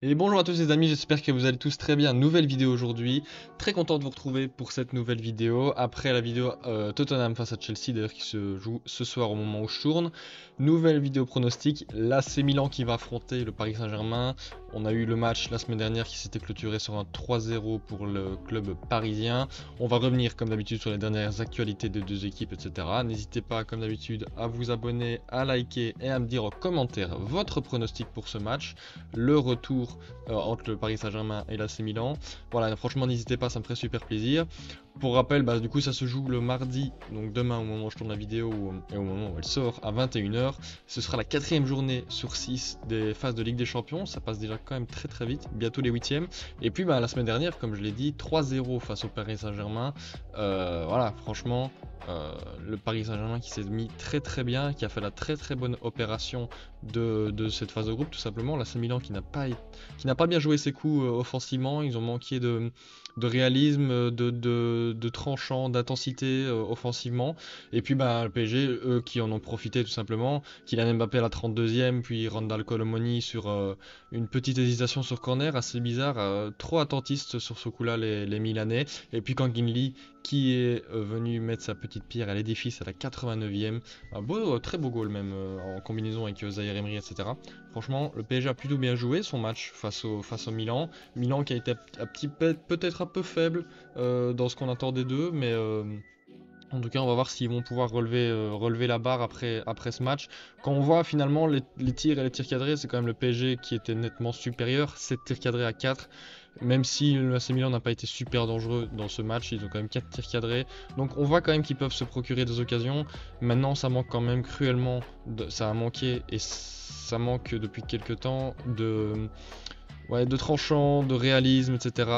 Et bonjour à tous les amis, j'espère que vous allez tous très bien. Nouvelle vidéo aujourd'hui. Très content de vous retrouver pour cette nouvelle vidéo. Après la vidéo Tottenham face à Chelsea, d'ailleurs qui se joue ce soir au moment où je tourne. Nouvelle vidéo pronostic. L'AC Milan qui va affronter le Paris Saint-Germain. On a eu le match la semaine dernière qui s'était clôturé sur un 3-0 pour le club parisien. On va revenir comme d'habitude sur les dernières actualités des deux équipes, etc. N'hésitez pas comme d'habitude à vous abonner, à liker et à me dire en commentaire votre pronostic pour ce match. Le retour entre le Paris Saint-Germain et l'AC Milan. Voilà, franchement, n'hésitez pas, ça me ferait super plaisir. Pour rappel, du coup, ça se joue le mardi, donc demain au moment où je tourne la vidéo et au moment où elle sort à 21h. Ce sera la quatrième journée sur 6 des phases de Ligue des Champions. Ça passe déjà quand même très très vite, bientôt les huitièmes. Et puis la semaine dernière, comme je l'ai dit, 3-0 face au Paris Saint-Germain. Voilà, franchement, le Paris Saint-Germain qui s'est mis très très bien, qui a fait la très très bonne opération de cette phase de groupe, tout simplement. L'AC Milan qui n'a pas bien joué ses coups offensivement, ils ont manqué de réalisme, de tranchant, d'intensité offensivement. Et puis le PSG, eux, qui en ont profité tout simplement. Kylian Mbappé à la 32e, puis Randal Colomoni sur une petite hésitation sur corner, assez bizarre, trop attentiste sur ce coup-là les Milanais. Et puis Kang In Lee qui est venu mettre sa petite pierre à l'édifice à la 89e. Un beau, très beau goal même, en combinaison avec Zaïre Emery, etc. Franchement, le PSG a plutôt bien joué son match face au Milan. Milan qui a été peut-être un peu faible dans ce qu'on attendait d'eux, mais en tout cas, on va voir s'ils vont pouvoir relever la barre après ce match. Quand on voit finalement les tirs et les tirs cadrés, c'est quand même le PSG qui était nettement supérieur. 7 tirs cadrés à 4. Même si le AC Milan n'a pas été super dangereux dans ce match, ils ont quand même 4 tirs cadrés. Donc on voit quand même qu'ils peuvent se procurer des occasions. Maintenant, ça manque quand même cruellement. Ça a manqué et ça manque depuis quelques temps de tranchant, de réalisme, etc.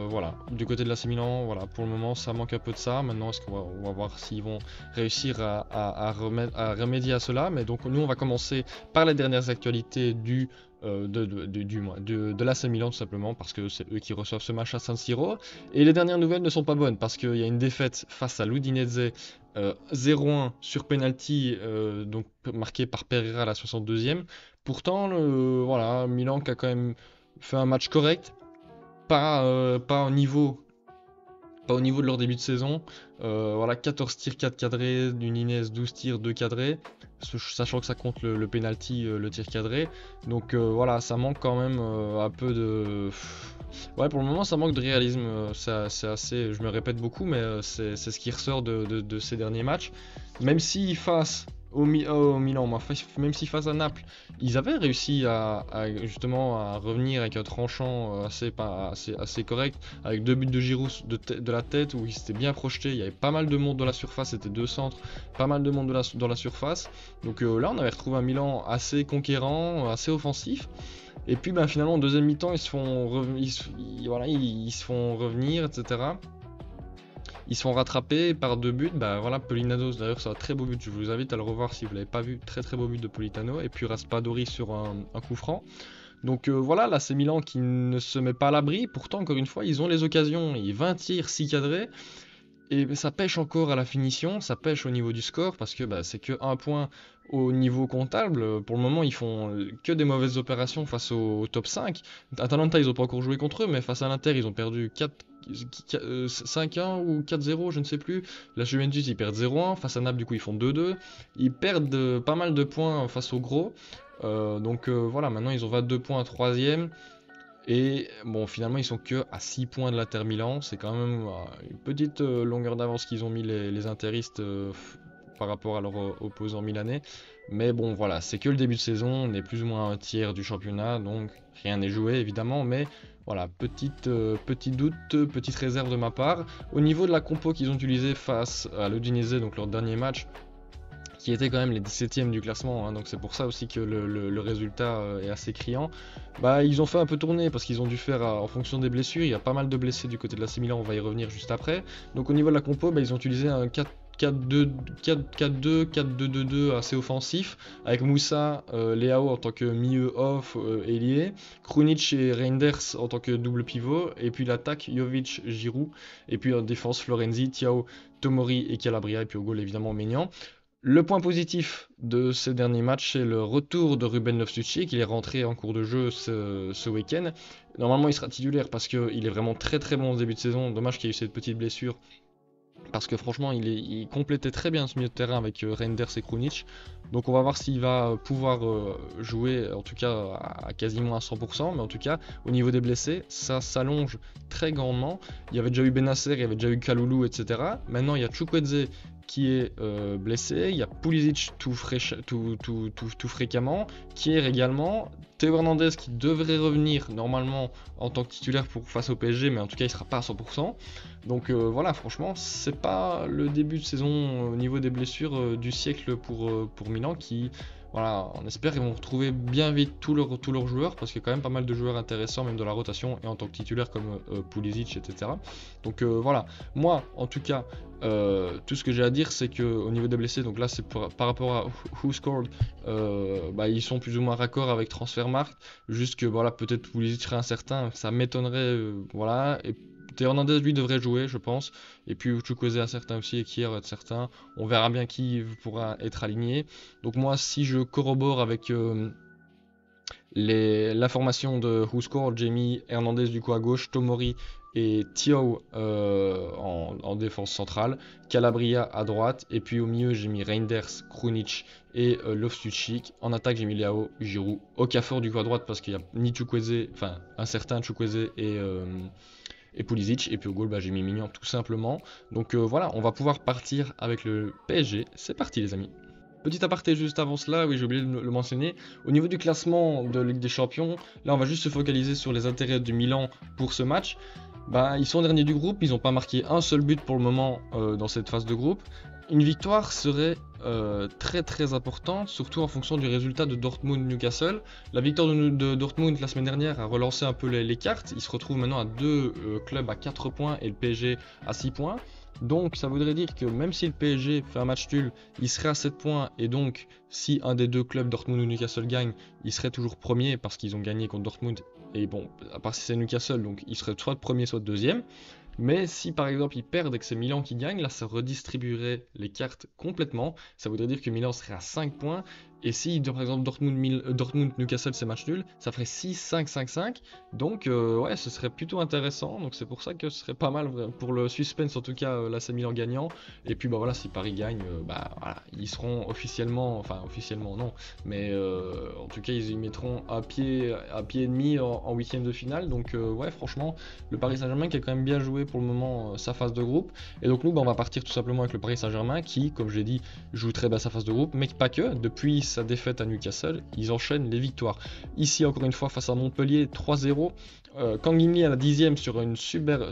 Voilà. Du côté de l'AC Milan, voilà, pour le moment, ça manque un peu de ça. Maintenant, on va voir s'ils vont réussir à remédier à cela. Mais donc, nous, on va commencer par les dernières actualités de l'AC Milan, tout simplement, parce que c'est eux qui reçoivent ce match à San Siro. Et les dernières nouvelles ne sont pas bonnes, parce qu'il y a une défaite face à l'Udinese. 0-1 sur penalty, donc marqué par Pereira à la 62e. Pourtant, voilà, Milan qui a quand même fait un match correct, pas au niveau de leur début de saison. Voilà, 14 tirs, 4 cadrés, d'une Inès, 12 tirs, 2 cadrés, sachant que ça compte le penalty, le tir cadré. Donc voilà, ça manque quand même un peu de... Ouais, pour le moment, ça manque de réalisme. C'est assez, je me répète beaucoup, mais c'est ce qui ressort de ces derniers matchs. Même si face au Milan, même si face à Naples, ils avaient réussi justement à revenir avec un tranchant assez correct, avec deux buts de Giroud de la tête où il s'était bien projeté. Il y avait pas mal de monde dans la surface, c'était deux centres, pas mal de monde dans la surface. Donc là, on avait retrouvé un Milan assez conquérant, assez offensif. Et puis finalement, en deuxième mi-temps, ils se font revenir, etc. Ils se font rattraper par deux buts. Voilà, Politano, d'ailleurs, c'est un très beau but. Je vous invite à le revoir si vous ne l'avez pas vu. Très très beau but de Politano. Et puis Raspadori sur un coup franc. Donc voilà, là c'est Milan qui ne se met pas à l'abri. Pourtant, encore une fois, ils ont les occasions. 20 tirs, 6 cadrés. Et ça pêche encore à la finition, ça pêche au niveau du score parce que c'est que un point au niveau comptable. Pour le moment, ils font que des mauvaises opérations face au top 5. Atalanta, ils n'ont pas encore joué contre eux, mais face à l'Inter, ils ont perdu 5-1 ou 4-0, je ne sais plus. La Juventus, ils perdent 0-1. Face à Naples, du coup, ils font 2-2. Ils perdent pas mal de points face au gros. Donc voilà, maintenant ils ont 22 points à 3ème. Et bon, finalement, ils sont que à 6 points de l'Inter Milan. C'est quand même une petite longueur d'avance qu'ils ont mis les interistes par rapport à leurs opposants milanais. Mais bon, voilà, c'est que le début de saison. On est plus ou moins à un tiers du championnat, donc rien n'est joué évidemment. Mais voilà, petit doute, petite réserve de ma part. Au niveau de la compo qu'ils ont utilisée face à l'Udinese, donc leur dernier match, qui étaient quand même les 17e du classement, hein, donc c'est pour ça aussi que le résultat est assez criant. Ils ont fait un peu tourner parce qu'ils ont dû faire en fonction des blessures. Il y a pas mal de blessés du côté de l'AC Milan, on va y revenir juste après. Donc au niveau de la compo, ils ont utilisé un 4-2, 4-2, 4-2-2-2 assez offensif, avec Moussa, Leao en tant que milieu off, ailier, Krunic et Reinders en tant que double pivot, et puis l'attaque Jovic, Giroud, et puis en défense Florenzi, Thiaw, Tomori et Calabria, et puis au goal évidemment Maignan. Le point positif de ces derniers matchs, c'est le retour de Ruben Loftus-Cheek. Il est rentré en cours de jeu ce week-end. Normalement, il sera titulaire parce qu'il est vraiment très très bon au début de saison. Dommage qu'il y ait eu cette petite blessure. Parce que franchement, il complétait très bien ce milieu de terrain avec Reinders et Krunic. Donc on va voir s'il va pouvoir jouer, en tout cas à quasiment à 100%. Mais en tout cas, au niveau des blessés, ça s'allonge très grandement. Il y avait déjà eu Benasser, il y avait déjà eu Kaloulou, etc. Maintenant, il y a Chukwueze qui est blessé. Il y a Pulisic tout fréquemment. Kier également. Théo Hernandez qui devrait revenir normalement en tant que titulaire face au PSG, mais en tout cas il sera pas à 100%. Donc voilà, franchement, c'est pas le début de saison au niveau des blessures du siècle pour Milan qui, voilà, on espère qu'ils vont retrouver bien vite tous leurs joueurs parce qu'il y a quand même pas mal de joueurs intéressants, même de la rotation et en tant que titulaire comme Pulisic, etc. Donc voilà, moi en tout cas, tout ce que j'ai à dire c'est que au niveau des blessés, donc là c'est par rapport à Who Scored, ils sont plus ou moins raccord avec Transfermarkt, juste que voilà, peut-être Pulisic serait incertain, ça m'étonnerait, voilà. Et Théo Hernandez lui devrait jouer, je pense. Et puis Chukwueze a certains aussi et Kier a certains. On verra bien qui pourra être aligné. Donc moi, si je corrobore avec la formation de WhoScored, j'ai mis Hernandez du coup à gauche, Tomori et Thiaw en défense centrale, Calabria à droite, et puis au milieu j'ai mis Reinders, Krunic et Loftus-Cheek. En attaque j'ai mis Leao, Giroud, Okafor du coup à droite parce qu'il y a ni Chukwueze, enfin un certain Chukwueze et Pulisic, et puis au goal j'ai mis Mignon tout simplement. Donc voilà, on va pouvoir partir avec le PSG, c'est parti les amis. Petit aparté juste avant cela, oui j'ai oublié de le mentionner, au niveau du classement de Ligue des Champions, là on va juste se focaliser sur les intérêts du Milan pour ce match. Ils sont derniers du groupe, ils n'ont pas marqué un seul but pour le moment dans cette phase de groupe. Une victoire serait très très importante, surtout en fonction du résultat de Dortmund-Newcastle. La victoire de Dortmund la semaine dernière a relancé un peu les cartes. Ils se retrouvent maintenant à deux clubs à 4 points et le PSG à 6 points. Donc ça voudrait dire que même si le PSG fait un match nul, il serait à 7 points. Et donc si un des deux clubs, Dortmund ou Newcastle, gagne, il serait toujours premier parce qu'ils ont gagné contre Dortmund. Et bon, à part si c'est Newcastle, donc il serait soit premier soit deuxième. Mais si par exemple ils perdent et que c'est Milan qui gagne, là ça redistribuerait les cartes complètement. Ça voudrait dire que Milan serait à 5 points. Et si par exemple Dortmund-Newcastle c'est match nul, ça ferait 6-5-5-5. Donc ouais, ce serait plutôt intéressant. Donc c'est pour ça que ce serait pas mal pour le suspense en tout cas, là c'est Milan gagnant. Et puis voilà, si Paris gagne, voilà, ils seront officiellement, enfin officiellement non, mais en tout cas ils y mettront un pied et demi en huitième de finale. Donc ouais, franchement, le Paris Saint-Germain qui a quand même bien joué pour le moment sa phase de groupe. Et donc nous on va partir tout simplement avec le Paris Saint-Germain qui, comme j'ai dit, joue très bien sa phase de groupe, mais pas que. Depuis sa défaite à Newcastle, ils enchaînent les victoires. Ici encore une fois face à Montpellier 3-0. Kangin Lee à la 10e sur une super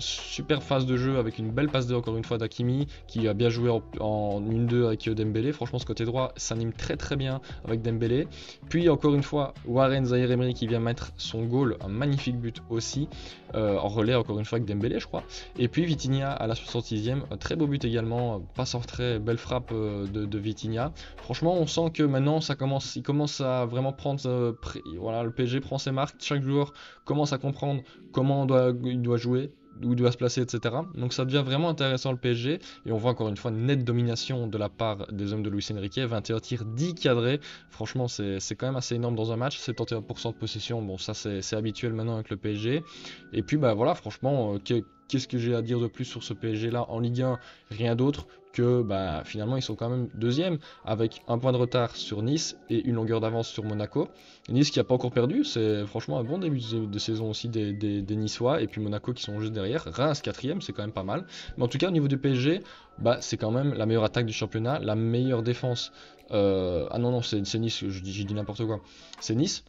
phase de jeu avec une belle passe de encore une fois d'Hakimi qui a bien joué en 1-2 avec Dembélé. Franchement ce côté droit s'anime très très bien avec Dembélé. Puis encore une fois Warren Zaïre-Emery qui vient mettre son goal, un magnifique but aussi en relais encore une fois avec Dembélé je crois. Et puis Vitinha à la 66e, un très beau but également, passe en retrait, belle frappe de Vitinha. Franchement on sent que maintenant il commence à vraiment prendre, voilà, le PSG prend ses marques, chaque joueur commence à comprendre comment il doit jouer, où il doit se placer, etc. Donc ça devient vraiment intéressant le PSG, et on voit encore une fois une nette domination de la part des hommes de Luis Enrique, 21 tirs, 10 cadrés, franchement c'est quand même assez énorme dans un match, 71% de possession, bon ça c'est habituel maintenant avec le PSG, et puis voilà, franchement, qu'est-ce que j'ai à dire de plus sur ce PSG là en Ligue 1? Rien d'autre que finalement ils sont quand même deuxième avec un point de retard sur Nice et une longueur d'avance sur Monaco. Nice qui n'a pas encore perdu, c'est franchement un bon début de saison aussi des Niçois, et puis Monaco qui sont juste derrière. Reims 4ème, c'est quand même pas mal. Mais en tout cas au niveau du PSG, c'est quand même la meilleure attaque du championnat, la meilleure défense. Ah non, c'est Nice, j'ai dit n'importe quoi. C'est Nice,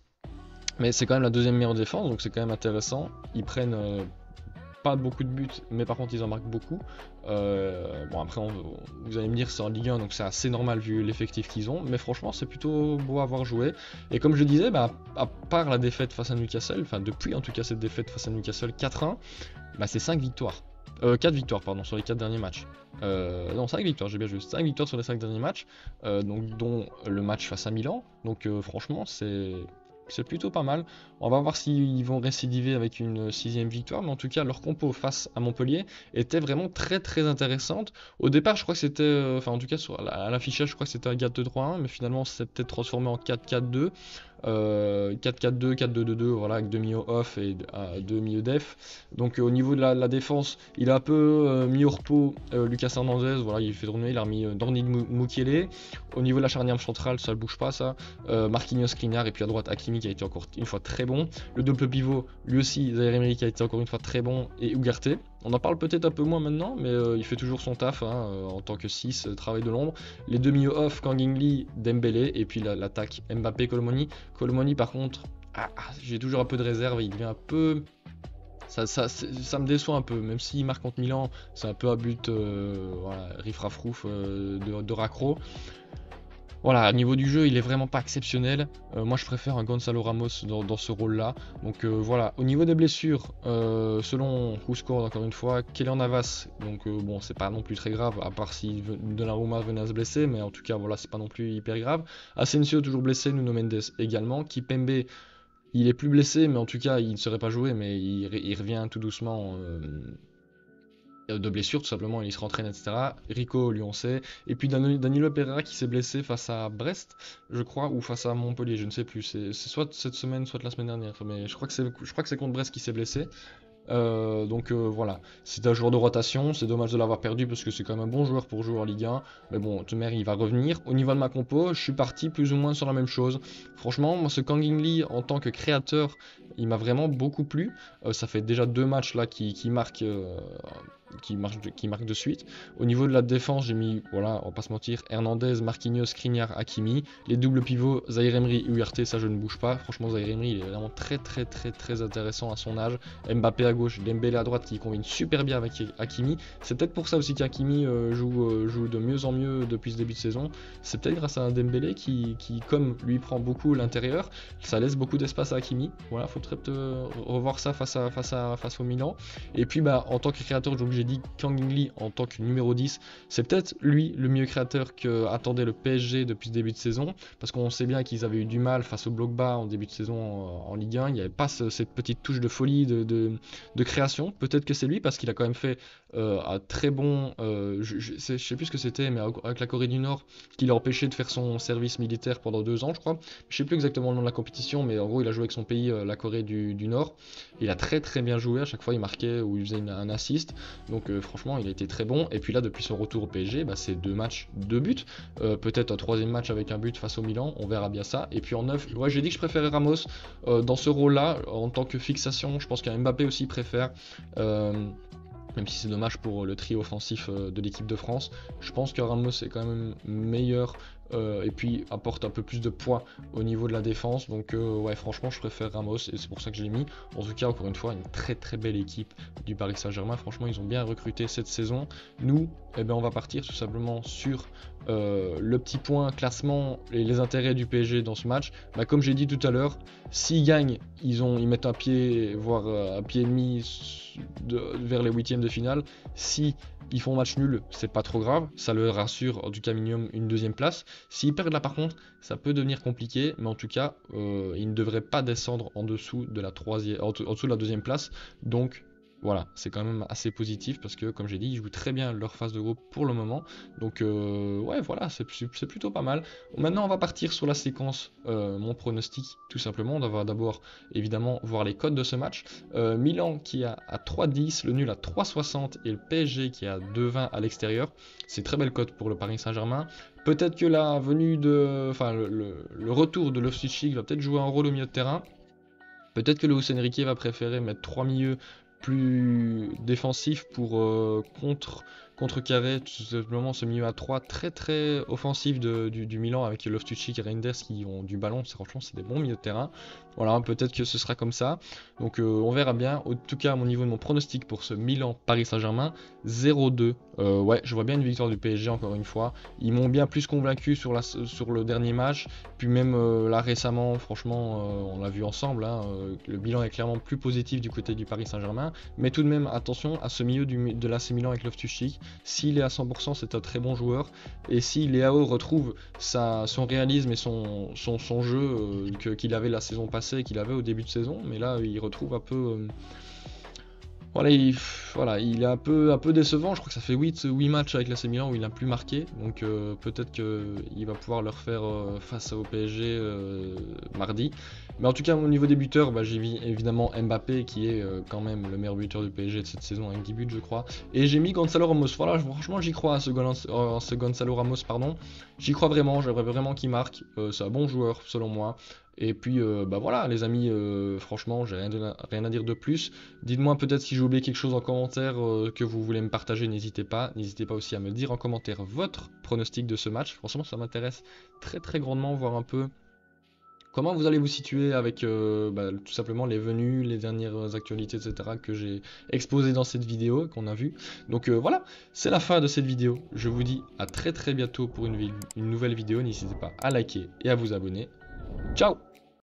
mais c'est quand même la deuxième meilleure défense, donc c'est quand même intéressant. Ils prennent pas beaucoup de buts, mais par contre ils en marquent beaucoup. Bon après vous allez me dire c'est en Ligue 1 donc c'est assez normal vu l'effectif qu'ils ont, mais franchement c'est plutôt beau à avoir joué. Et comme je disais, à part la défaite face à Newcastle, enfin depuis en tout cas cette défaite face à Newcastle 4-1, c'est 5 victoires. 4 victoires pardon sur les 4 derniers matchs. Non 5 victoires, j'ai bien juste 5 victoires sur les 5 derniers matchs, donc dont le match face à Milan. Donc franchement c'est c'est plutôt pas mal. On va voir s'ils vont récidiver avec une 6ème victoire, mais en tout cas leur compo face à Montpellier était vraiment très très intéressante. Au départ je crois que c'était, enfin en tout cas à l'affichage je crois que c'était un 4-2-3-1, mais finalement c'est peut-être transformé en 4-4-2. 4-4-2, 4-2-2-2, voilà, avec deux milieux off et deux milieux def. Donc au niveau de la défense, il a un peu mis au repos Lucas Hernandez, voilà, il fait tourner, il a remis Dorny Mukiele. Au niveau de la charnière centrale, ça ne bouge pas ça. Marquinhos, Skriniar, et puis à droite Hakimi qui a été encore une fois très bon. Le double pivot, lui aussi, Zaïre-Emery qui a été encore une fois très bon, et Ugarte. On en parle peut-être un peu moins maintenant, mais il fait toujours son taf hein, en tant que 6, travail de l'ombre. Les deux milieux off, Kang Lee, Dembélé, et puis l'attaque Mbappé, Colomoni. Colomoni par contre, j'ai toujours un peu de réserve, il devient un peu... Ça me déçoit un peu, même s'il marque contre Milan, c'est un peu un but voilà, riff-raff-rouf de raccro. Voilà, au niveau du jeu, il est vraiment pas exceptionnel. Moi, je préfère un Gonzalo Ramos dans ce rôle-là. Donc voilà, au niveau des blessures, selon WhoScored, encore une fois, Keylor Navas, donc bon, c'est pas non plus très grave, à part si Donnarumma venait à se blesser, mais en tout cas, voilà, c'est pas non plus hyper grave. Asensio, toujours blessé, Nuno Mendes également. Kipembe, il est plus blessé, mais en tout cas, il ne serait pas joué, mais il revient tout doucement de blessure, tout simplement, il se rentraîne, etc. Rico, lui, on sait. Et puis Danilo Pereira qui s'est blessé face à Brest, je crois, ou face à Montpellier, je ne sais plus. C'est soit cette semaine, soit la semaine dernière. Mais je crois que c'est contre Brest qui s'est blessé. Donc voilà, c'est un joueur de rotation, c'est dommage de l'avoir perdu parce que c'est quand même un bon joueur pour jouer en Ligue 1, mais bon, Temer il va revenir. Au niveau de ma compo, je suis parti plus ou moins sur la même chose. Franchement, moi ce Kang Lee en tant que créateur, il m'a vraiment beaucoup plu. Ça fait déjà 2 matchs là qui marquent de suite. Au niveau de la défense, j'ai mis, voilà, on va pas se mentir, Hernandez, Marquinhos, Skriniar, Hakimi. Les doubles pivots, Zaïre-Emery, Ugarte, ça je ne bouge pas. Franchement, Zaïre-Emery, il est vraiment très très très très intéressant à son âge. Mbappé à gauche, Dembélé à droite qui combine super bien avec Hakimi. C'est peut-être pour ça aussi qu'Hakimi joue de mieux en mieux depuis ce début de saison. C'est peut-être grâce à un Dembélé qui comme lui prend beaucoup l'intérieur, ça laisse beaucoup d'espace à Hakimi. Voilà, faut peut-être revoir ça face au Milan. Et puis bah en tant que créateur, donc j'ai dit Kang Lee en tant que numéro 10, c'est peut-être lui le mieux créateur que attendait le PSG depuis ce début de saison, parce qu'on sait bien qu'ils avaient eu du mal face au bloc bas en début de saison en Ligue 1, il n'y avait pas cette petite touche de folie de création. Peut-être que c'est lui parce qu'il a quand même fait un très bon, je sais plus ce que c'était, mais avec la Corée du Nord, qui l'a empêché de faire son service militaire pendant 2 ans, je crois. Je sais plus exactement le nom de la compétition, mais en gros il a joué avec son pays, la Corée du Nord. Il a très très bien joué, à chaque fois il marquait ou il faisait un assist. Donc franchement il a été très bon. Et puis là depuis son retour au PSG, bah, c'est 2 matchs, 2 buts. Peut-être un 3ème match avec un but face au Milan, on verra bien ça. Et puis en 9, ouais, j'ai dit que je préférais Ramos dans ce rôle-là, en tant que fixation. Je pense qu'un Mbappé aussi préfère. Même si c'est dommage pour le trio offensif de l'équipe de France, je pense que Ramos est quand même meilleur et puis apporte un peu plus de poids au niveau de la défense. Donc ouais, franchement je préfère Ramos et c'est pour ça que je l'ai mis. En tout cas, encore une fois, une très très belle équipe du Paris Saint-Germain. Franchement, ils ont bien recruté cette saison. Nous, eh ben, on va partir tout simplement sur le petit point classement et les intérêts du PSG dans ce match. Bah, comme j'ai dit tout à l'heure, s'ils gagnent, ils mettent un pied, voire un pied et demi vers les 8ème de finale. Si ils font match nul, c'est pas trop grave, ça leur rassure en tout cas minimum une 2ème place. S'ils perdent là par contre, ça peut devenir compliqué, mais en tout cas, ils ne devraient pas descendre en dessous de la 2ème place. Donc voilà, c'est quand même assez positif parce que comme j'ai dit, ils jouent très bien leur phase de groupe pour le moment. Donc ouais, voilà, c'est plutôt pas mal. Maintenant, on va partir sur la séquence, mon pronostic, tout simplement. On va d'abord évidemment voir les codes de ce match. Milan qui a à 3,10, le nul à 3,60 et le PSG qui a 2,20 à l'extérieur. C'est très belle cote pour le Paris Saint-Germain. Peut-être que la venue enfin le retour de Loftus-Cheek va peut-être jouer un rôle au milieu de terrain. Peut-être que Luis Enrique va préférer mettre 3 milieux plus défensif pour contrecarrer tout simplement ce milieu à 3 très très offensif du Milan avec Loftus-Cheek et Reinders qui ont du ballon. Franchement, c'est des bons milieux de terrain. Voilà, peut-être que ce sera comme ça. Donc on verra bien. En tout cas, à mon niveau de mon pronostic pour ce Milan-Paris Saint-Germain, 0-2. Ouais, je vois bien une victoire du PSG encore une fois. Ils m'ont bien plus convaincu sur le dernier match. Puis même là récemment, franchement, on l'a vu ensemble. Hein, le bilan est clairement plus positif du côté du Paris Saint-Germain. Mais tout de même, attention à ce milieu de l'AC Milan avec Loftus-Cheek. S'il est à 100%, c'est un très bon joueur. Et si Leao retrouve son réalisme et son jeu qu'il avait la saison passée et qu'il avait au début de saison, mais là, il retrouve un peu... Voilà, il est un peu décevant. Je crois que ça fait 8 matchs avec l'AC Milan où il n'a plus marqué. Donc peut-être qu'il va pouvoir le refaire face au PSG mardi. Mais en tout cas, au niveau des buteurs, bah, j'ai mis évidemment Mbappé qui est quand même le meilleur buteur du PSG de cette saison avec 10 buts, je crois. Et j'ai mis Gonzalo Ramos. Voilà, franchement, j'y crois à ce Gonzalo Ramos, pardon. J'y crois vraiment, j'aimerais vraiment qu'il marque. C'est un bon joueur selon moi. Et puis, bah voilà, les amis, franchement, j'ai rien à dire de plus. Dites-moi peut-être si j'ai oublié quelque chose en commentaire que vous voulez me partager, n'hésitez pas. N'hésitez pas aussi à me dire en commentaire votre pronostic de ce match. Franchement, ça m'intéresse très très grandement, voir un peu comment vous allez vous situer avec bah, tout simplement les venues, les dernières actualités, etc. que j'ai exposées dans cette vidéo, qu'on a vu. Donc voilà, c'est la fin de cette vidéo. Je vous dis à très très bientôt pour une nouvelle vidéo. N'hésitez pas à liker et à vous abonner. Ciao!